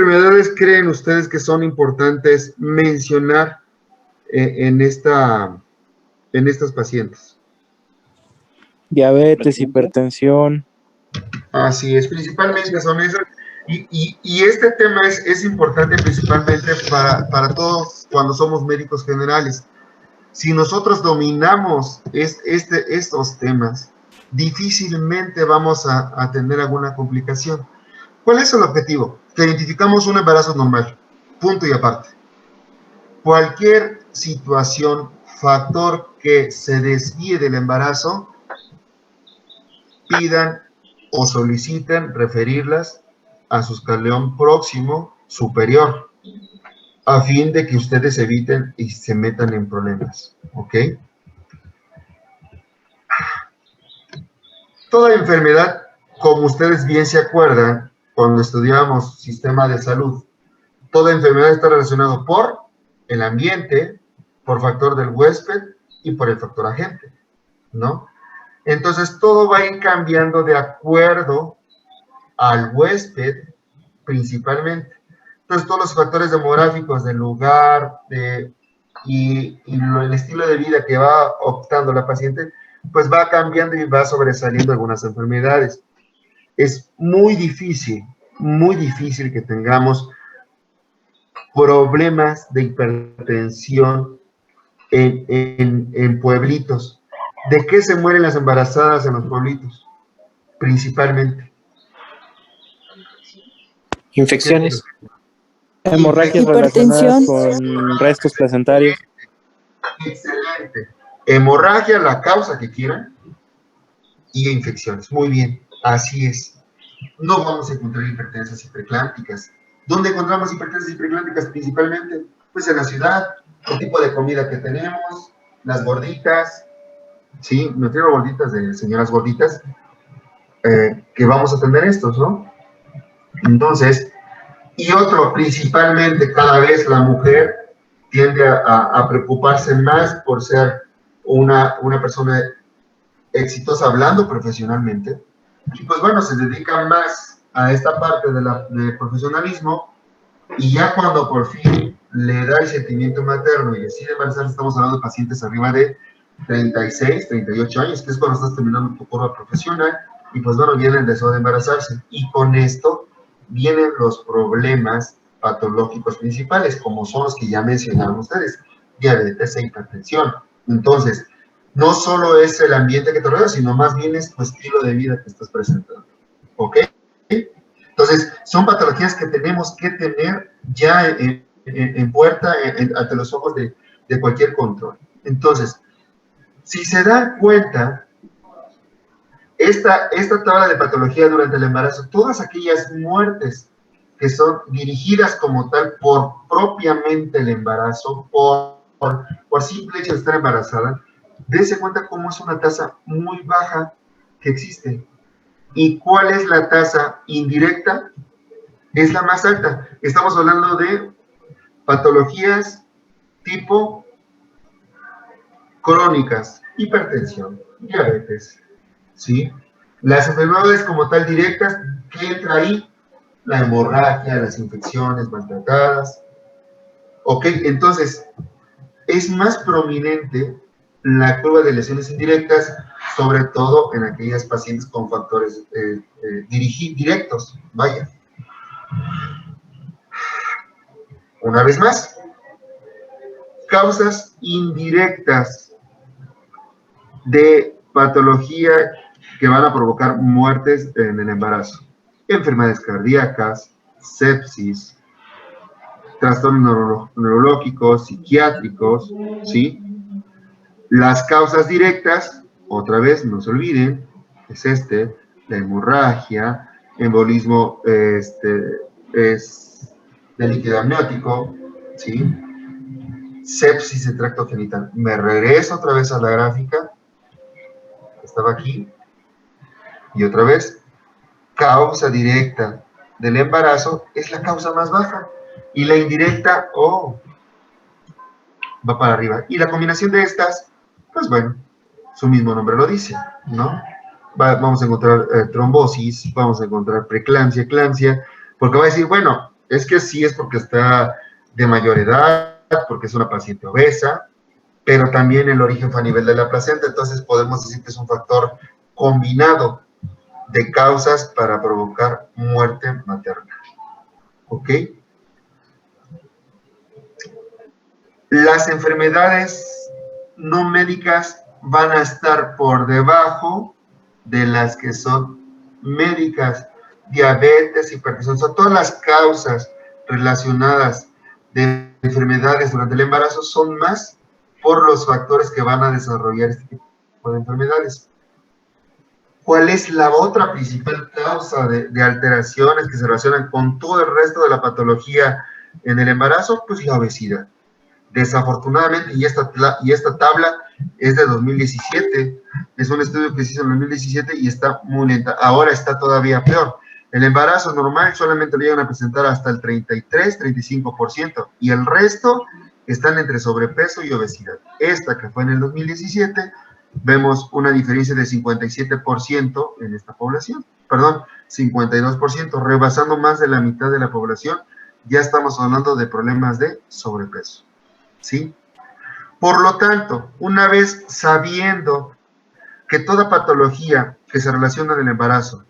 enfermedades creen ustedes que son importantes mencionar en estas pacientes? Diabetes, hipertensión. Así es, principalmente son esas. Y este tema es importante principalmente para todos cuando somos médicos generales. Si nosotros dominamos estos temas, difícilmente vamos a tener alguna complicación. ¿Cuál es el objetivo? Que identificamos un embarazo normal, punto y aparte. Cualquier situación, factor que se desvíe del embarazo, pidan o soliciten referirlas a su escalón próximo superior, a fin de que ustedes eviten y se metan en problemas, ¿ok? Toda enfermedad, como ustedes bien se acuerdan, cuando estudiamos sistema de salud, toda enfermedad está relacionada por el ambiente, por factor del huésped y por el factor agente, ¿no? Entonces, todo va a ir cambiando de acuerdo al huésped, principalmente. Entonces, todos los factores demográficos del lugar y el estilo de vida que va optando la paciente, pues va cambiando y va sobresaliendo algunas enfermedades. Es muy difícil que tengamos problemas de hipertensión en pueblitos. ¿De qué se mueren las embarazadas en los pueblitos? Principalmente. Infecciones. Hemorragias relacionadas con restos placentarios. Excelente. Hemorragia, la causa que quieran, y infecciones. Muy bien, así es. No vamos a encontrar hipertensas hiperclánticas. ¿Dónde encontramos hipertensas hiperclánticas principalmente? Pues en la ciudad, el tipo de comida que tenemos, las gorditas, ¿sí? Me refiero a gorditas de señoras gorditas, que vamos a tener estos, ¿no? Entonces, y otro, principalmente cada vez la mujer tiende a preocuparse más por ser una persona exitosa hablando profesionalmente, y pues bueno, se dedica más a esta parte de profesionalismo, y ya cuando por fin le da el sentimiento materno y decide embarazarse, estamos hablando de pacientes arriba de 36, 38 años, que es cuando estás terminando tu curva profesional, y pues bueno, viene el deseo de embarazarse, y con esto vienen los problemas patológicos principales, como son los que ya mencionaron ustedes, diabetes e hipertensión. Entonces, no solo es el ambiente que te rodea, sino más bien es tu estilo de vida que estás presentando, ¿ok? Entonces, son patologías que tenemos que tener ya en puerta, ante los ojos de cualquier control. Entonces, si se dan cuenta, esta tabla de patología durante el embarazo, todas aquellas muertes que son dirigidas como tal por propiamente el embarazo, por simple hecho de estar embarazada, dése cuenta cómo es una tasa muy baja que existe. ¿Y cuál es la tasa indirecta? Es la más alta. Estamos hablando de patologías tipo crónicas, hipertensión, diabetes, ¿sí? Las enfermedades como tal directas, ¿qué entra ahí? La hemorragia, las infecciones maltratadas. Ok, entonces, es más prominente la curva de lesiones indirectas, sobre todo en aquellas pacientes con factores directos, vaya. Una vez más, causas indirectas de patología que van a provocar muertes en el embarazo. Enfermedades cardíacas, sepsis, trastornos neurológicos, psiquiátricos, ¿sí? Las causas directas, otra vez, no se olviden, es la hemorragia, embolismo es de líquido amniótico, ¿sí? Sepsis de tracto genital. Me regreso otra vez a la gráfica, estaba aquí, y otra vez, causa directa del embarazo es la causa más baja, y la indirecta, va para arriba. Y la combinación de estas, pues bueno, su mismo nombre lo dice, ¿no? Vamos a encontrar trombosis, vamos a encontrar preeclampsia, eclampsia, porque va a decir, bueno, Es que sí es porque está de mayor edad, porque es una paciente obesa, pero también el origen fue a nivel de la placenta, entonces podemos decir que es un factor combinado de causas para provocar muerte materna. ¿Ok? Las enfermedades no médicas van a estar por debajo de las que son médicas, diabetes, hipertensión, son todas las causas relacionadas de enfermedades durante el embarazo son más por los factores que van a desarrollar este tipo de enfermedades. ¿Cuál es la otra principal causa de alteraciones que se relacionan con todo el resto de la patología en el embarazo? Pues la obesidad. Desafortunadamente, y esta tabla es de 2017, es un estudio que se hizo en 2017 y está muy lenta. Ahora está todavía peor. El embarazo normal solamente lo llegan a presentar hasta el 33-35%, y el resto están entre sobrepeso y obesidad. Esta que fue en el 2017, vemos una diferencia de 57% en esta población, perdón, 52%, rebasando más de la mitad de la población. Ya estamos hablando de problemas de sobrepeso. ¿Sí? Por lo tanto, una vez sabiendo que toda patología que se relaciona en el embarazo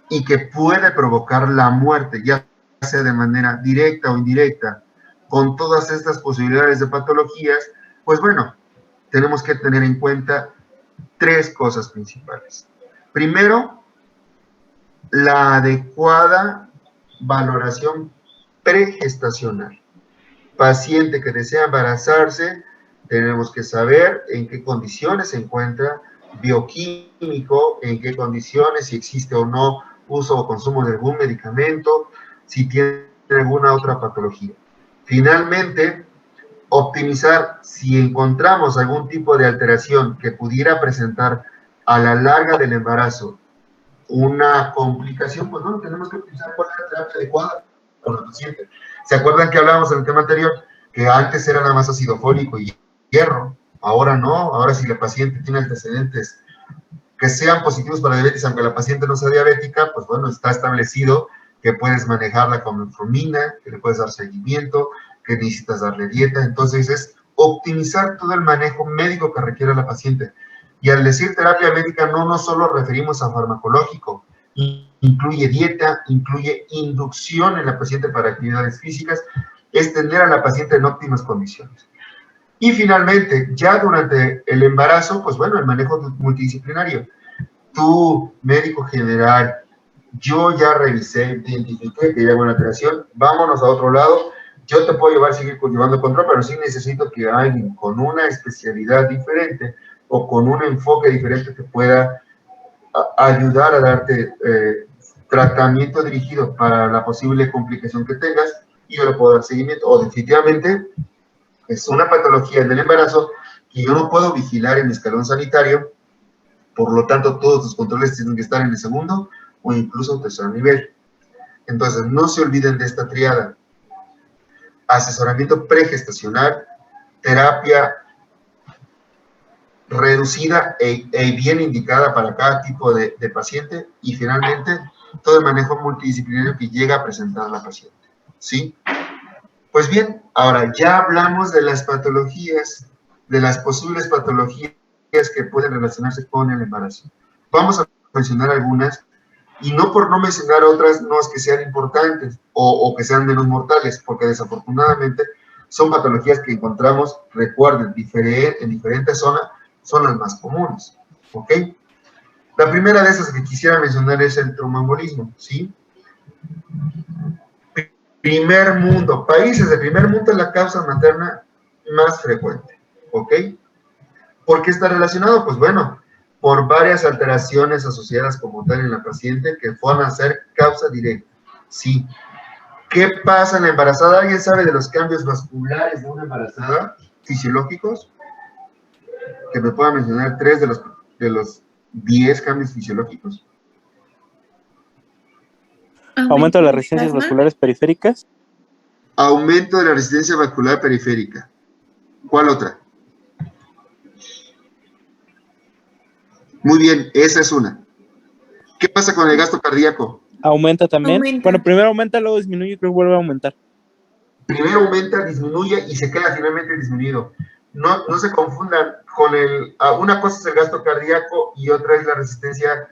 y que puede provocar la muerte, ya sea de manera directa o indirecta, con todas estas posibilidades de patologías, pues bueno, tenemos que tener en cuenta tres cosas principales. Primero, la adecuada valoración pregestacional. Paciente que desea embarazarse, tenemos que saber en qué condiciones se encuentra, bioquímico, en qué condiciones, si existe o no uso o consumo de algún medicamento, si tiene alguna otra patología. Finalmente, optimizar si encontramos algún tipo de alteración que pudiera presentar a la larga del embarazo una complicación, pues bueno, tenemos que optimizar cuál es la terapia adecuada con el paciente. ¿Se acuerdan que hablábamos en el tema anterior que antes era nada más ácido fólico y hierro? Ahora no, ahora si la paciente tiene antecedentes que sean positivos para diabetes, aunque la paciente no sea diabética, pues bueno, está establecido que puedes manejarla con metformina, que le puedes dar seguimiento, que necesitas darle dieta. Entonces es optimizar todo el manejo médico que requiere la paciente. Y al decir terapia médica no nos solo referimos a farmacológico, incluye dieta, incluye inducción en la paciente para actividades físicas, es tener a la paciente en óptimas condiciones. Y finalmente, ya durante el embarazo, pues bueno, el manejo multidisciplinario. Tú, médico general, yo ya revisé, identifiqué que hay alguna alteración, vámonos a otro lado, yo te puedo llevar a seguir llevando control, pero sí necesito que alguien con una especialidad diferente o con un enfoque diferente te pueda ayudar a darte tratamiento dirigido para la posible complicación que tengas, y yo le puedo dar seguimiento. O definitivamente es una patología del embarazo que yo no puedo vigilar en mi escalón sanitario, por lo tanto todos los controles tienen que estar en el segundo o incluso tercer nivel. Entonces no se olviden de esta triada: asesoramiento pregestacional, terapia reducida e bien indicada para cada tipo de paciente, y finalmente todo el manejo multidisciplinario que llega a presentar la paciente. ¿Sí? Pues bien, ahora ya hablamos de las patologías, de las posibles patologías que pueden relacionarse con el embarazo. Vamos a mencionar algunas, y no por no mencionar otras no es que sean importantes o que sean menos mortales, porque desafortunadamente son patologías que encontramos, recuerden, en diferentes zonas, son las más comunes. ¿Ok? La primera de esas que quisiera mencionar es el tromboembolismo, ¿sí? Primer mundo, países de primer mundo es la causa materna más frecuente, ¿ok? ¿Por qué está relacionado? Pues bueno, por varias alteraciones asociadas como tal en la paciente que van a ser causa directa, sí. ¿Qué pasa en la embarazada? ¿Alguien sabe de los cambios vasculares de una embarazada, fisiológicos? Que me pueda mencionar 3 de los 10 cambios fisiológicos. Aumento de las resistencias vasculares periféricas. Aumento de la resistencia vascular periférica. ¿Cuál otra? Muy bien, esa es una. ¿Qué pasa con el gasto cardíaco? Aumenta también. Bueno, primero aumenta, luego disminuye y creo que vuelve a aumentar. Primero aumenta, disminuye y se queda finalmente disminuido. No se confundan con una cosa es el gasto cardíaco y otra es la resistencia,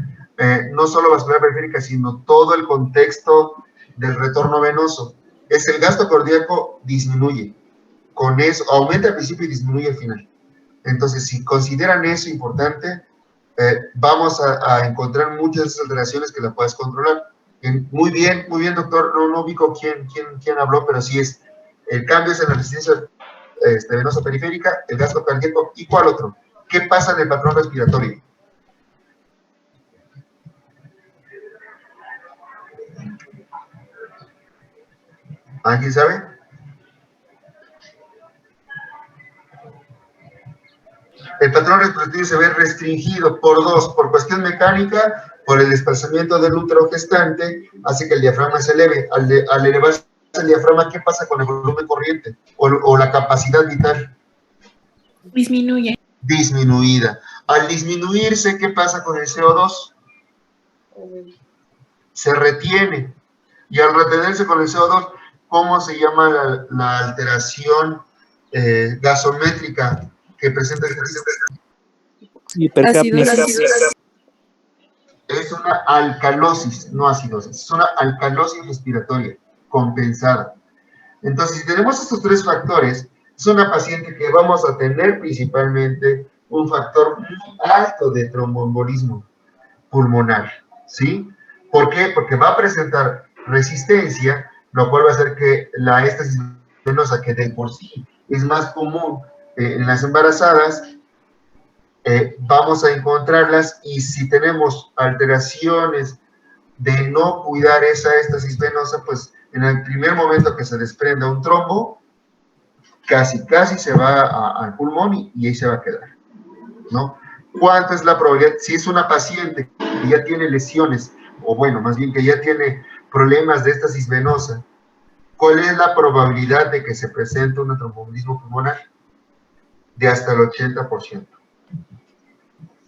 no solo vascular periférica, sino todo el contexto del retorno venoso. Es el gasto cardíaco disminuye. Con eso, aumenta al principio y disminuye al final. Entonces, si consideran eso importante, vamos a encontrar muchas de esas alteraciones que la puedes controlar. Muy bien, doctor. No ubico quién habló, pero sí es. El cambio es en la resistencia venosa periférica, el gasto cardíaco. ¿Y cuál otro? ¿Qué pasa en el patrón respiratorio? ¿Alguien sabe? El patrón respiratorio se ve restringido por cuestión mecánica, por el desplazamiento del útero gestante, hace que el diafragma se eleve. Al elevarse el diafragma, ¿qué pasa con el volumen corriente o la capacidad vital? Disminuye. Disminuida. Al disminuirse, ¿qué pasa con el CO2? Se retiene. Y al retenerse con el CO2, ¿cómo se llama la alteración gasométrica que presenta el hipercapnia? Es una alcalosis, no acidosis, es una alcalosis respiratoria compensada. Entonces, si tenemos estos tres factores, es una paciente que vamos a tener principalmente un factor muy alto de tromboembolismo pulmonar, ¿sí? ¿Por qué? Porque va a presentar resistencia, lo cual va a hacer que la éstasis venosa, que de por sí es más común en las embarazadas, vamos a encontrarlas, y si tenemos alteraciones de no cuidar esa éstasis venosa, pues en el primer momento que se desprenda un trombo, casi se va al pulmón y ahí se va a quedar, ¿no? ¿Cuánta es la probabilidad? Si es una paciente que ya tiene lesiones, o bueno, más bien que ya tiene problemas de éstasis venosa, ¿cuál es la probabilidad de que se presente un tromboembolismo pulmonar? De hasta el 80%.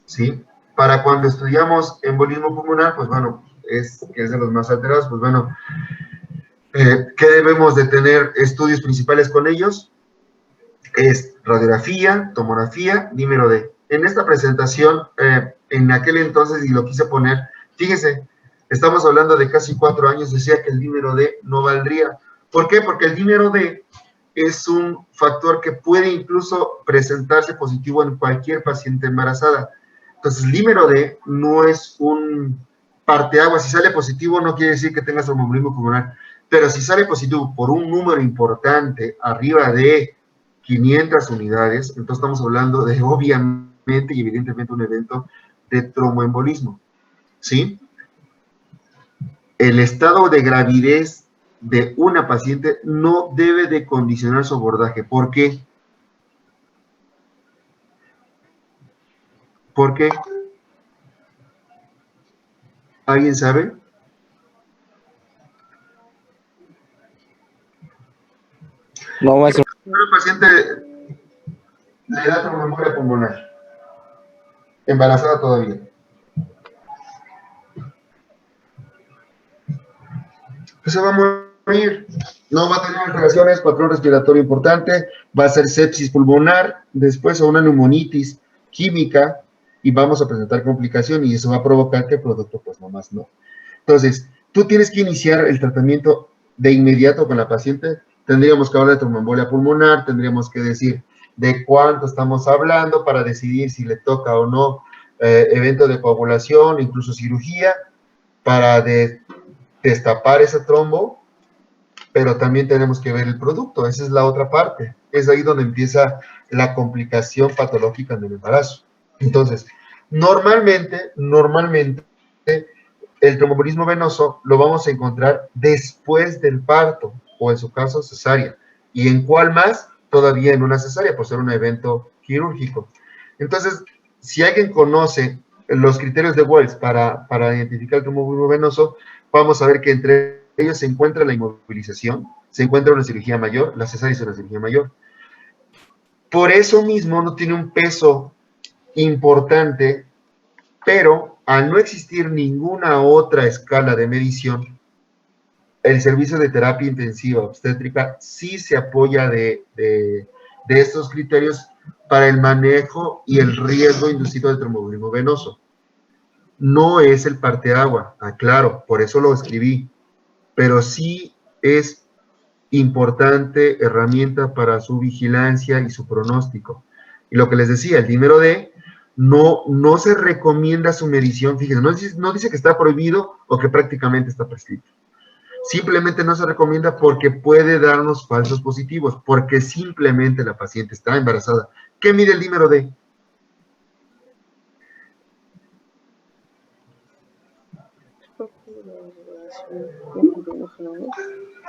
¿Sí? Para cuando estudiamos embolismo pulmonar, pues bueno, que es de los más alterados, pues bueno, ¿qué debemos de tener estudios principales con ellos? Es radiografía, tomografía, dímero D. En esta presentación, en aquel entonces, y lo quise poner, fíjese, estamos hablando de casi 4 años, decía que el dímero D no valdría. ¿Por qué? Porque el dímero D es un factor que puede incluso presentarse positivo en cualquier paciente embarazada. Entonces, el dímero D no es un parteaguas. Si sale positivo no quiere decir que tengas tromboembolismo pulmonar, pero si sale positivo por un número importante, arriba de 500 unidades, entonces estamos hablando de, obviamente y evidentemente, un evento de tromboembolismo, ¿sí? El estado de gravidez de una paciente no debe de condicionar su abordaje. ¿Por qué? ¿Por qué? ¿Alguien sabe? No, más. El paciente le da tromboembolia pulmonar, embarazada todavía. Pues se va a morir, no va a tener alteraciones, patrón respiratorio importante, va a ser sepsis pulmonar, después a una neumonitis química, y vamos a presentar complicación, y eso va a provocar que el producto, pues nomás no. Entonces, tú tienes que iniciar el tratamiento de inmediato con la paciente. Tendríamos que hablar de tromboembolia pulmonar, tendríamos que decir de cuánto estamos hablando para decidir si le toca o no evento de coagulación, incluso cirugía, para destapar ese trombo, pero también tenemos que ver el producto. Esa es la otra parte. Es ahí donde empieza la complicación patológica en el embarazo. Entonces, normalmente, el tromboembolismo venoso lo vamos a encontrar después del parto, o en su caso cesárea. ¿Y en cuál más? Todavía en una cesárea, por ser un evento quirúrgico. Entonces, si alguien conoce los criterios de Wells para identificar el tromboembolismo venoso, vamos a ver que entre ellos se encuentra la inmovilización, se encuentra una cirugía mayor, la cesárea es una cirugía mayor. Por eso mismo no tiene un peso importante, pero al no existir ninguna otra escala de medición, el servicio de terapia intensiva obstétrica sí se apoya de estos criterios para el manejo y el riesgo inducido del tromboembolismo venoso. No es el parteagua, aclaro, por eso lo escribí, pero sí es importante herramienta para su vigilancia y su pronóstico. Y lo que les decía, el dímero D no se recomienda su medición, fíjense, no dice que está prohibido o que prácticamente está prescrito. Simplemente no se recomienda porque puede darnos falsos positivos, porque simplemente la paciente está embarazada. ¿Qué mide el dímero D?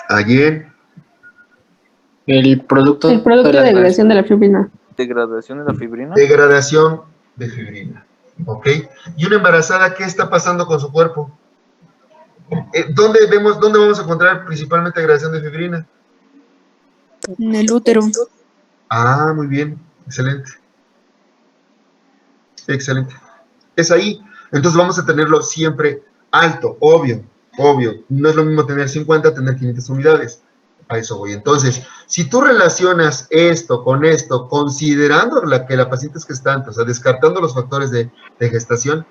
Ayer. El producto El producto de degradación de la fibrina. Degradación de la fibrina. Degradación de fibrina. ¿Ok? Y una embarazada, ¿qué está pasando con su cuerpo? ¿Dónde vamos a encontrar principalmente degradación de fibrina? En el útero. Ah, muy bien. Excelente. Excelente. Es ahí. Entonces vamos a tenerlo siempre alto, obvio. No es lo mismo tener 50 a tener 500 unidades. A eso voy. Entonces, si tú relacionas esto, considerando que la paciente es gestante, o sea, descartando los factores de gestación,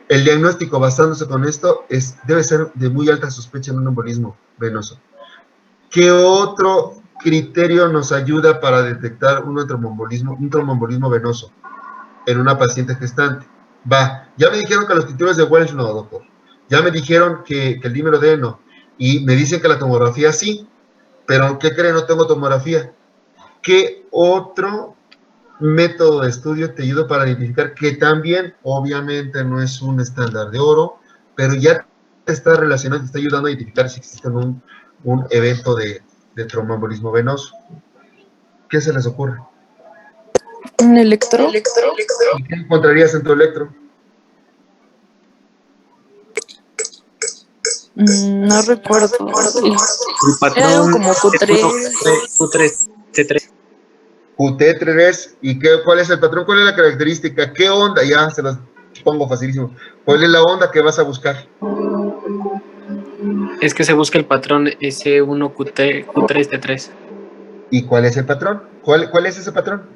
el diagnóstico basándose con esto debe ser de muy alta sospecha en un embolismo venoso. ¿Qué otro criterio nos ayuda para detectar un tromboembolismo venoso en una paciente gestante? Ya me dijeron que los criterios de Welch no, doctor. Ya me dijeron que el dímero D no. Y me dicen que la tomografía sí, pero ¿qué creen? No tengo tomografía. ¿Qué otro método de estudio te ayuda para identificar que también, obviamente, no es un estándar de oro, pero ya te está relacionando, te está ayudando a identificar si existe un evento de tromboembolismo venoso? ¿Qué se les ocurre? Un electro. ¿Y qué encontrarías en tu electro? No recuerdo. el Era algo patrón como Q3. Q3, T3. QT3. ¿Y cuál es el patrón? ¿Cuál es la característica? ¿Qué onda? Ya se las pongo facilísimo. ¿Cuál es la onda que vas a buscar? Es que se busca el patrón S1 Q3 T3. ¿Y cuál es el patrón? ¿Cuál es ese patrón?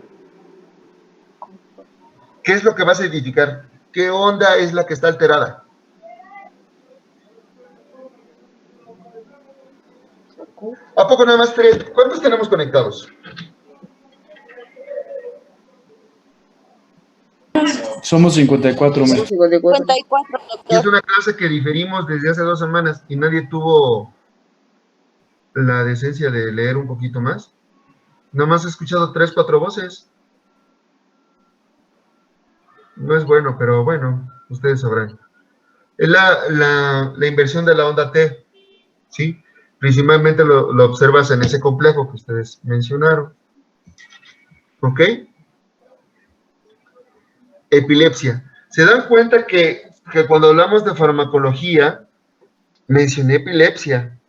¿Qué es lo que vas a identificar? ¿Qué onda es la que está alterada? ¿A poco nada más 3? ¿Cuántos tenemos conectados? Somos 54, maestro. 54, Y es doctor. una clase que diferimos desde hace 2 semanas y nadie tuvo la decencia de leer un poquito más. Nada más he escuchado 3, 4 voces. No es bueno, pero bueno, ustedes sabrán. Es la inversión de la onda T, ¿sí? Principalmente lo observas en ese complejo que ustedes mencionaron. ¿Ok? Epilepsia. ¿Se dan cuenta que cuando hablamos de farmacología, mencioné epilepsia?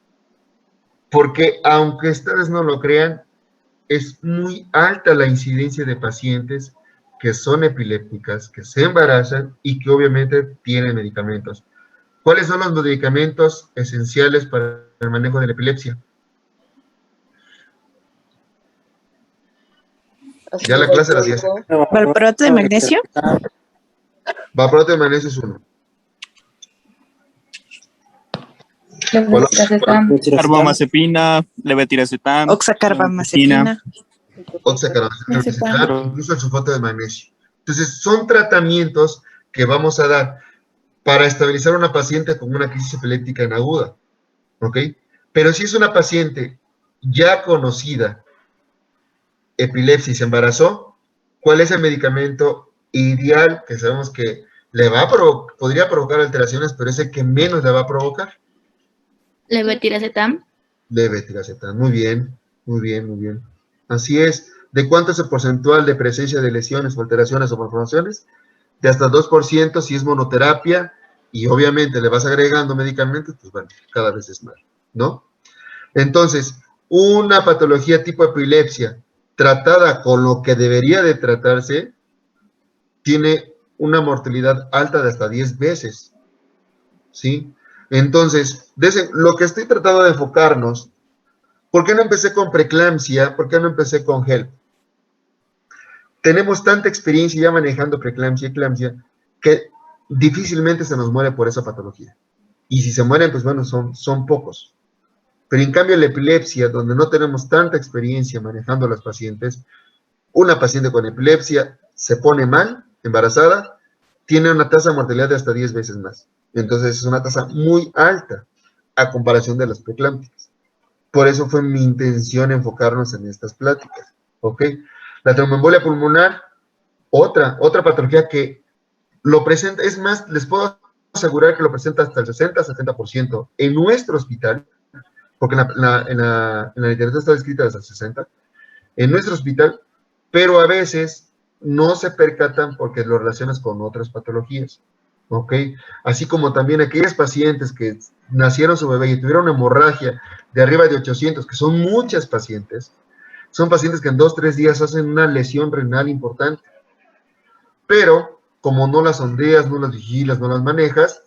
Porque aunque ustedes no lo crean, es muy alta la incidencia de pacientes que son epilépticas, que se embarazan y que obviamente tienen medicamentos. ¿Cuáles son los medicamentos esenciales para el manejo de la epilepsia? Ya la clase las 10. ¿Valproato de magnesio? Valproato de magnesio es uno. Carbamazepina, levetiracetam, Oxacarbamazepina. Oxacarbamazepina, incluso el sulfato de magnesio. Entonces, son tratamientos que vamos a dar para estabilizar a una paciente con una crisis epiléptica en aguda, ¿ok? Pero si es una paciente ya conocida, epilepsia y se embarazó, ¿cuál es el medicamento ideal que sabemos que podría provocar alteraciones, pero es el que menos le va a provocar? Levetiracetam. Levetiracetam. Muy bien, muy bien, muy bien. Así es. ¿De cuánto es el porcentual de presencia de lesiones o alteraciones o malformaciones? De hasta 2% si es monoterapia, y obviamente le vas agregando medicamentos, pues bueno, cada vez es más, ¿no? Entonces, una patología tipo epilepsia tratada con lo que debería de tratarse, tiene una mortalidad alta de hasta 10 veces, ¿sí? Entonces, lo que estoy tratando de enfocarnos, ¿por qué no empecé con preeclampsia? ¿Por qué no empecé con HELP? Tenemos tanta experiencia ya manejando preeclampsia y eclampsia que difícilmente se nos muere por esa patología. Y si se mueren, pues bueno, son pocos. Pero en cambio la epilepsia, donde no tenemos tanta experiencia manejando a los pacientes, una paciente con epilepsia se pone mal, embarazada, tiene una tasa de mortalidad de hasta 10 veces más. Entonces es una tasa muy alta a comparación de las preeclámpticas. Por eso fue mi intención enfocarnos en estas pláticas, ¿ok? La tromboembolia pulmonar, otra patología que lo presenta, es más, les puedo asegurar que lo presenta hasta el 60-70% en nuestro hospital, porque en la literatura está descrita hasta el 60%, en nuestro hospital, pero a veces no se percatan porque lo relacionas con otras patologías, ¿ok? Así como también aquellas pacientes que nacieron su bebé y tuvieron una hemorragia de arriba de 800, que son muchas pacientes, son pacientes que en 2-3 días hacen una lesión renal importante, pero como no las sondeas, no las vigilas, no las manejas,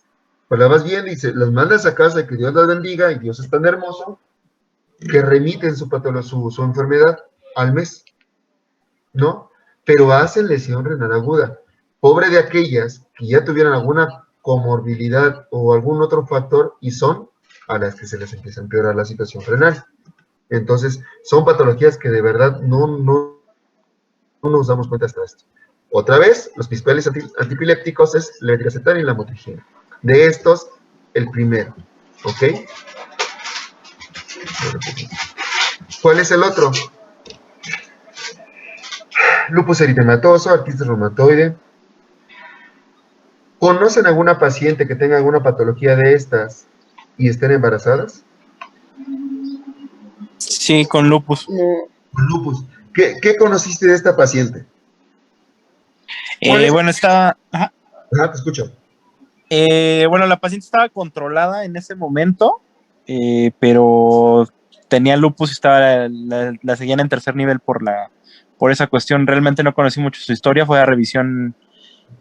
pues las vas viendo y las mandas a casa y que Dios las bendiga y Dios es tan hermoso que remiten su enfermedad al mes, ¿no? Pero hacen lesión renal aguda. Pobre de aquellas que ya tuvieran alguna comorbilidad o algún otro factor y son a las que se les empieza a empeorar la situación renal. Entonces, son patologías que de verdad no nos damos cuenta hasta esto. Otra vez, los principales antipilépticos es la levetiracetam y la motrigina. De estos, el primero, ¿ok? ¿Cuál es el otro? Lupus eritematoso, artritis reumatoide. ¿Conocen alguna paciente que tenga alguna patología de estas y estén embarazadas? Sí, con lupus. Con lupus. ¿Qué conociste de esta paciente? Bueno, estaba... Ajá. Ajá, te escucho. Bueno, la paciente estaba controlada en ese momento, pero tenía lupus y la seguían en tercer nivel por esa cuestión. Realmente no conocí mucho su historia, fue a revisión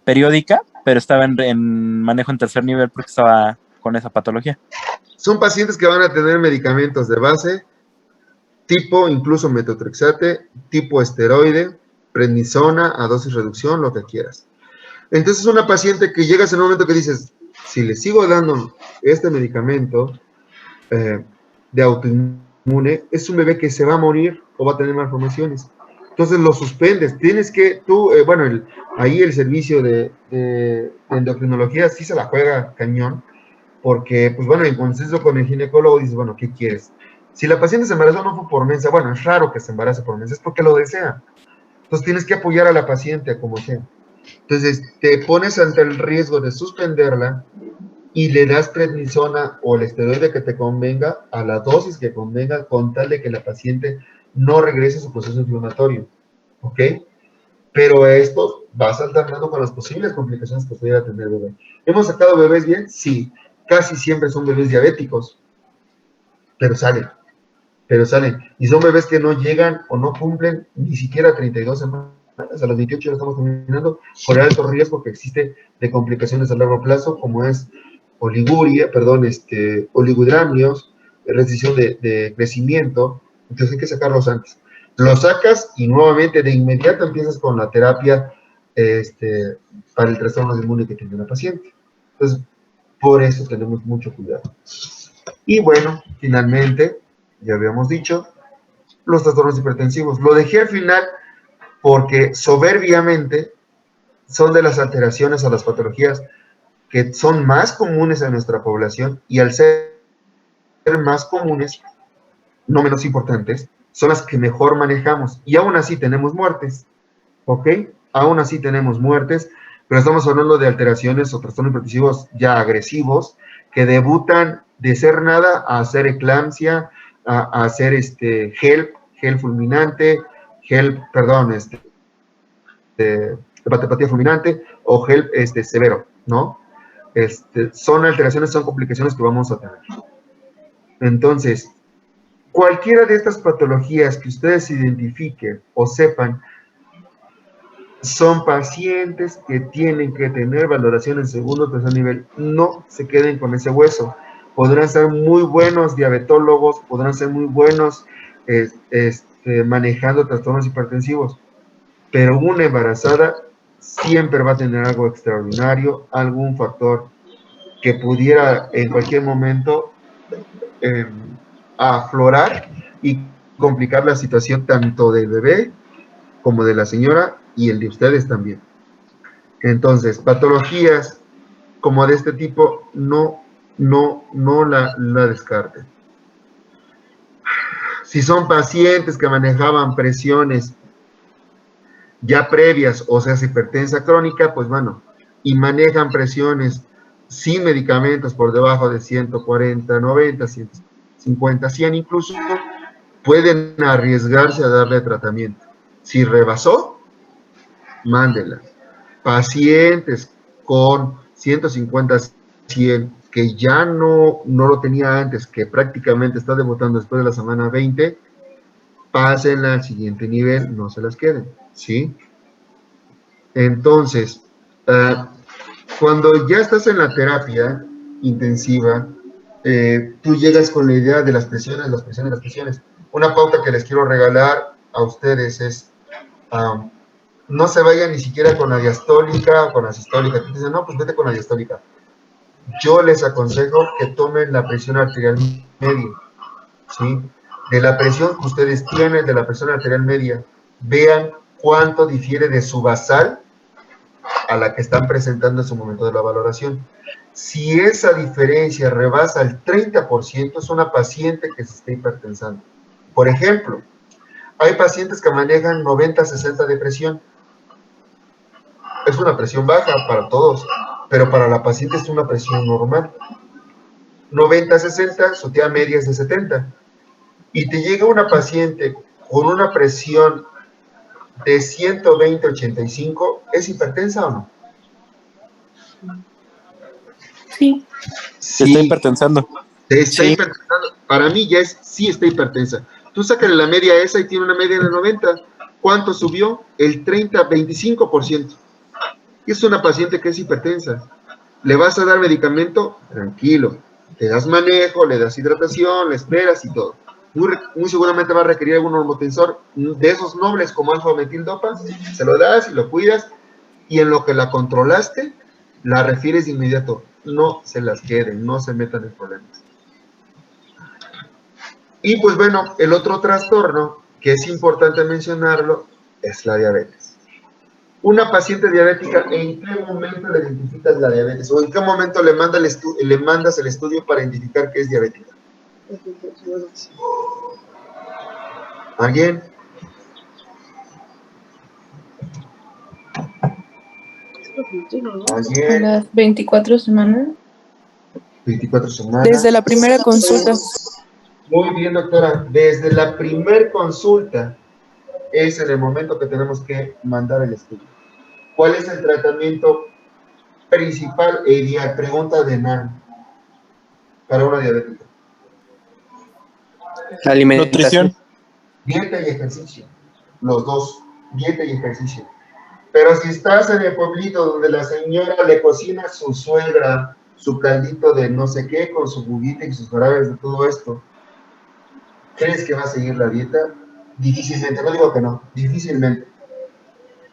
periódica, pero estaba en manejo en tercer nivel porque estaba con esa patología. Son pacientes que van a tener medicamentos de base, tipo incluso metotrexate, tipo esteroide, prednisona, a dosis reducción, lo que quieras. Entonces es una paciente que llegas en un momento que dices, si le sigo dando este medicamento de autoinmune, es un bebé que se va a morir o va a tener malformaciones. Entonces lo suspendes. Tienes que, ahí el servicio de endocrinología sí se la juega cañón, porque, pues bueno, en consenso con el ginecólogo dices, bueno, ¿qué quieres? Si la paciente se embarazó no fue por mensa, bueno, es raro que se embarace por mensa, es porque lo desea. Entonces tienes que apoyar a la paciente como sea. Entonces te pones ante el riesgo de suspenderla y le das prednisona o el esteroide que te convenga a la dosis que convenga con tal de que la paciente no regrese a su proceso inflamatorio, ¿ok? Pero esto vas alternando con las posibles complicaciones que pudiera tener el bebé. ¿Hemos sacado bebés bien? Sí. Casi siempre son bebés diabéticos, pero salen. Y son bebés que no llegan o no cumplen ni siquiera 32 semanas. A los 28 ya estamos terminando por el alto riesgo que existe de complicaciones a largo plazo, como es oligodramnios, restricción de crecimiento. Entonces hay que sacarlos antes. Los sacas y nuevamente de inmediato empiezas con la terapia para el trastorno inmune que tiene la paciente. Entonces, por eso tenemos mucho cuidado. Y bueno, finalmente, ya habíamos dicho, los trastornos hipertensivos. Lo dejé al final porque soberbiamente son de las alteraciones a las patologías que son más comunes en nuestra población y al ser más comunes, no menos importantes, son las que mejor manejamos. Y aún así tenemos muertes, ¿ok? Aún así tenemos muertes, pero estamos hablando de alteraciones o trastornos hipertensivos ya agresivos que debutan de ser nada a hacer eclampsia, a hacer HELP fulminante, hepatopatía fulminante o HELP severo, ¿no? Son alteraciones, son complicaciones que vamos a tener. Entonces, cualquiera de estas patologías que ustedes identifiquen o sepan, son pacientes que tienen que tener valoración en segundo o tercer nivel. No se queden con ese hueso. Podrán ser muy buenos diabetólogos, podrán ser muy buenos manejando trastornos hipertensivos, pero una embarazada siempre va a tener algo extraordinario, algún factor que pudiera en cualquier momento aflorar y complicar la situación tanto del bebé como de la señora y el de ustedes también. Entonces, patologías como de este tipo no la descarten. Si son pacientes que manejaban presiones ya previas, o sea, hipertensa crónica, pues bueno, y manejan presiones sin medicamentos por debajo de 140, 90, 150, 100 incluso, pueden arriesgarse a darle tratamiento. Si rebasó, mándela. Pacientes con 150, 100, que ya no lo tenía antes, que prácticamente está debutando después de la semana 20, pásenla al siguiente nivel, no se las queden, ¿sí? Entonces, cuando ya estás en la terapia intensiva, tú llegas con la idea de las presiones. Una pauta que les quiero regalar a ustedes es, no se vayan ni siquiera con la diastólica o con la sistólica. Te dicen, no, pues vete con la diastólica. Yo les aconsejo que tomen la presión arterial media, ¿sí? De la presión que ustedes tienen, de la presión arterial media, vean cuánto difiere de su basal a la que están presentando en su momento de la valoración. Si esa diferencia rebasa el 30%, es una paciente que se está hipertensando. Por ejemplo, hay pacientes que manejan 90-60 de presión. Es una presión baja para todos, pero para la paciente es una presión normal. 90-60, su tía media es de 70. Y te llega una paciente con una presión de 120-85, ¿es hipertensa o no? Sí. Se está hipertensando. Te está hipertensando. Para mí ya sí está hipertensa. Tú sácale la media esa y tiene una media de 90. ¿Cuánto subió? El 30-25%. Y es una paciente que es hipertensa. ¿Le vas a dar medicamento? Tranquilo. Le das manejo, le das hidratación, le esperas y todo. Muy seguramente va a requerir algún hormotensor de esos nobles como alfa-metildopa. Se lo das y lo cuidas. Y en lo que la controlaste, la refieres de inmediato. No se las queden, no se metan en problemas. Y pues bueno, el otro trastorno que es importante mencionarlo es la diabetes. Una paciente diabética, ¿en qué momento le identificas la diabetes? ¿O en qué momento le mandas el estudio para identificar que es diabética? ¿Alguien? A las 24 semanas. 24 semanas. Desde la primera consulta. Muy bien, doctora. Desde la primer consulta es en el momento que tenemos que mandar el estudio. ¿Cuál es el tratamiento principal e ideal? Pregunta de Nan para una diabética. La alimentación. Nutrición. Dieta y ejercicio. Los dos, dieta y ejercicio. Pero si estás en el pueblito donde la señora le cocina a su suegra su caldito de no sé qué, con su juguita y sus jarabes de todo esto, ¿crees que va a seguir la dieta? Difícilmente, no digo que no, difícilmente.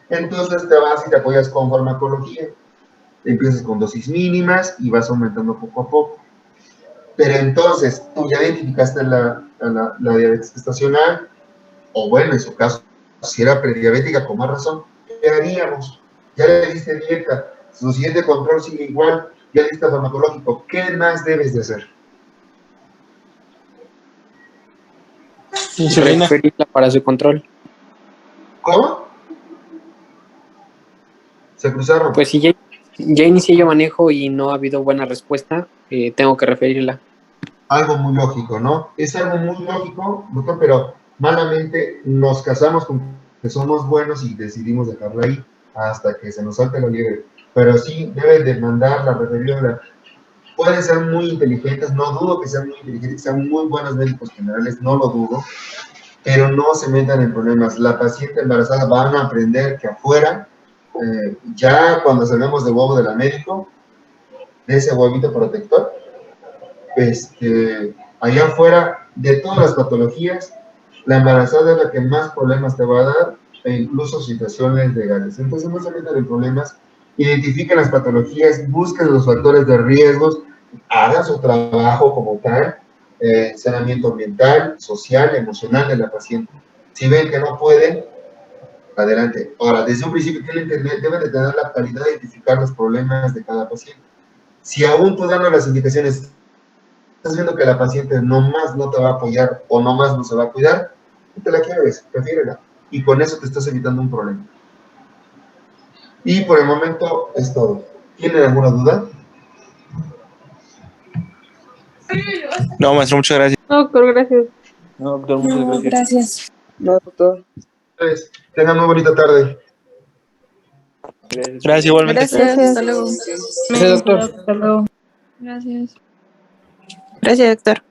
Entonces te vas y te apoyas con farmacología. Empiezas con dosis mínimas y vas aumentando poco a poco. Pero entonces, tú ya identificaste la diabetes gestacional, o bueno, en su caso, si era prediabética, con más razón, ¿qué haríamos? Ya le diste dieta, su siguiente control sigue igual, ya le diste farmacológico, ¿qué más debes de hacer? Insulina. Referirla para su control. ¿Cómo? Se cruzaron. Pues si ya inicié yo manejo y no ha habido buena respuesta, tengo que referirla. Algo muy lógico, ¿no? Es algo muy lógico, doctor, pero malamente nos casamos con que somos buenos y decidimos dejarla ahí hasta que se nos salte la liebre. Pero sí debe de mandarla, referirla. Pueden ser muy inteligentes, no dudo que sean muy inteligentes, que sean muy buenos médicos generales, no lo dudo, pero no se metan en problemas. La paciente embarazada van a aprender que afuera Ya cuando salgamos del huevo del médico, de ese huevito protector, allá afuera, de todas las patologías, la embarazada es la que más problemas te va a dar, e incluso situaciones legales. Entonces, no se metan en problemas, identifiquen las patologías, busquen los factores de riesgos, hagan su trabajo como tal, saneamiento ambiental, social, emocional de la paciente. Si ven que no pueden, adelante. Ahora, desde un principio deben de tener la claridad de identificar los problemas de cada paciente. Si aún tú dando las indicaciones, estás viendo que la paciente no más no te va a apoyar o no más no se va a cuidar, no te la quieres, prefiérela. Y con eso te estás evitando un problema. Y por el momento es todo. ¿Tienen alguna duda? No, maestro, muchas gracias. No, doctor, gracias. No, doctor, muchas No, gracias. gracias. No, doctor. Pues, tengan muy bonita tarde. Gracias, igualmente. Gracias. Hasta luego. Gracias, doctor. Hasta luego. Gracias. Gracias, doctor.